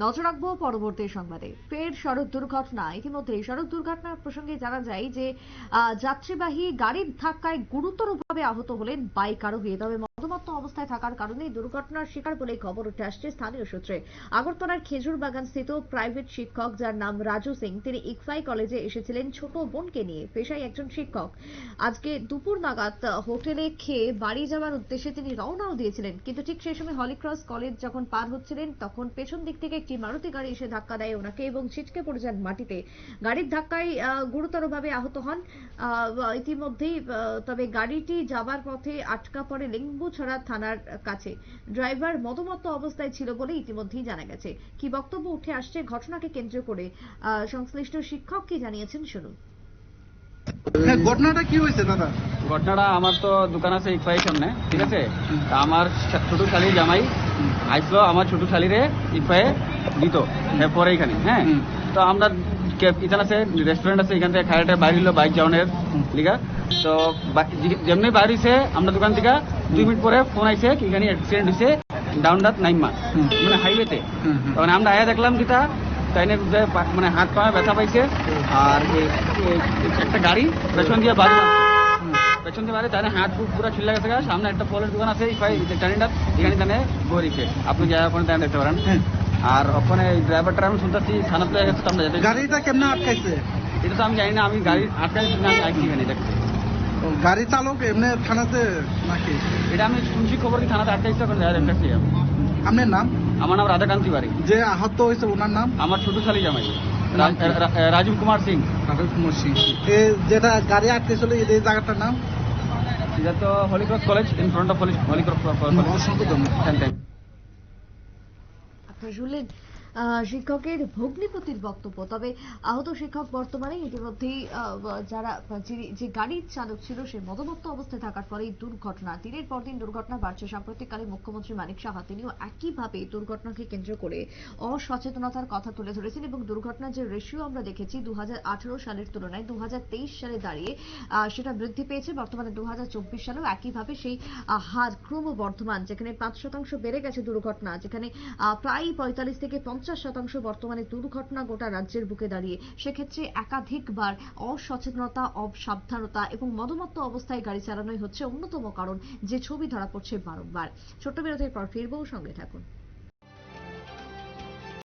নজর রাখবো পরবর্তী সংবাদে। ফের সড়ক দুর্ঘটনা। ইতিমধ্যে সড়ক দুর্ঘটনার প্রসঙ্গে জানা যায় যে যাত্রীবাহী গাড়ির ধাক্কায় গুরুতরভাবে আহত হলেন বাইক আরোহী। তবে মদ্যপান অবস্থায় থাকার কারণে দুর্ঘটনার শিকার বলে খবর উঠে আসছে স্থানীয় সূত্রে। আগরতলার খেজুর বাগান স্থিত প্রাইভেট শিক্ষক, যার নাম রাজু সিং, তিনি ইকফাই কলেজে এসেছিলেন ছোট বোনকে নিয়ে। পেশায় একজন শিক্ষক। আজকে দুপুর নাগাদ হোটেলে খেয়ে বাড়ি যাওয়ার উদ্দেশ্যে তিনি রওনাও দিয়েছিলেন, কিন্তু ঠিক সেই সময় হলিক্রস কলেজ যখন পার হচ্ছিলেন তখন পেছন দিক থেকে একটি মারুতি গাড়ি এসে ধাক্কা দেয় ওনাকে এবং ছিটকে পড়ে যান মাটিতে। গাড়ির ধাক্কায় গুরুতরভাবে আহত হন। ইতিমধ্যেই তবে গাড়িটি যাবার পথে আটকা পড়ে লিম্বুছড়া থানার কাছে। ড্রাইভার মদমত্ত অবস্থায় ছিল বলে ইতিমধ্যেই জানা গেছে। কি বক্তব্য উঠে আসছে ঘটনাকে কেন্দ্র করে, সংশ্লিষ্ট শিক্ষক কি জানিয়েছেন শুনুন। ঘটনাটা কি হয়েছে দাদা? ঘটনাটা, আমার তো দোকান আছে ইকফাই সামনে, ঠিক আছে। আমার ছোট শালি জামাই আইসলো আমার ছোট শালিরে ইকফাই দিত পরে এখানে, হ্যাঁ। তো আমরা এখানে আছে রেস্টুরেন্ট আছে, এখান থেকে খাইটা বাইরে হলো বাইক যাওয়ানোর লিগা। তো যেমনি বাইর হয়েছে আমরা দোকান থেকে 2 মিনিট পরে ফোন আইছে এখানে অ্যাক্সিডেন্ট হয়েছে ডাউনদাত নাইমা, মানে হাইওয়েতে। তখন আমরা আয়া দেখলাম কিতা তাইনে মানে হাত পা ব্যথা পাইছে। আর একটা গাড়ি পেছন দিয়ে বাড়ি তাই হাত পুরো ছিল্লা গেছে। সামনে একটা ফলের দোকান আছে টানিটা, এখানে তানে গড়িছে, আপনি যা ওখানে তাই দেখতে পারেন। আর ওখানে ড্রাইভারটা আমি শুনতেছি থানা পেয়ে গেছে। আমরা গাড়িটা কেমনে আটকাইছে এটা তো আমি জানি না, আমি গাড়ি আটকাইছি না আইছি এখানে দেখতে। গাড়ি চালক এমনি থানাতে নাকি? এটা আমি শুনছি খবর কি থানাতে আটকাইছে, এখন দেখতেছি। আপনার নাম? আমার নাম রাধাকান্তি বাড়ি। যে আহত হয়েছে ওনার নাম? আমার ছোট শালি জামাই রাজীব কুমার সিং। রাজীব কুমার সিং। যেটা গাড়ি আটকেছিল এই জায়গাটার নাম? এটা তো Holy Cross college, in front of Holy Cross college. আপনারা শুনলেন শিক্ষকের ভগ্নিপতির বক্তব্য। তবে আহত শিক্ষক বর্তমানে ইতিমধ্যেই যে গাড়ির চালক ছিল সে মদমত্ত অবস্থায় থাকার পরে দুর্ঘটনা, দিনের পর দিন দুর্ঘটনা বাড়ছে। সাম্প্রতিককালে মুখ্যমন্ত্রী মানিক সাহা তিনিও একইভাবে দুর্ঘটনাকে কেন্দ্র করে অসচেতনতার কথা তুলে ধরেছেন এবং দুর্ঘটনার যে রেশিও আমরা দেখেছি 2018 সালের তুলনায় 2023 সালে দাঁড়িয়ে সেটা বৃদ্ধি পেয়েছে। বর্তমানে 2024 সালেও একইভাবে সেই হার ক্রমবর্ধমান, যেখানে 5% বেড়ে গেছে দুর্ঘটনা, যেখানে প্রায় 45 থেকে 50% বর্তমানে দুর্ঘটনা গোটা রাজ্যের বুকে দাঁড়িয়ে। সেক্ষেত্রে একাধিকবার অসচেতনতা, অসাবধানতা এবং মদমত্ত অবস্থায় গাড়ি চালানোই হচ্ছে অন্যতম কারণ, যে ছবি ধরা পড়ছে বারংবার। ছোট্ট বিরতির পর ফিরবো, সঙ্গে থাকুন।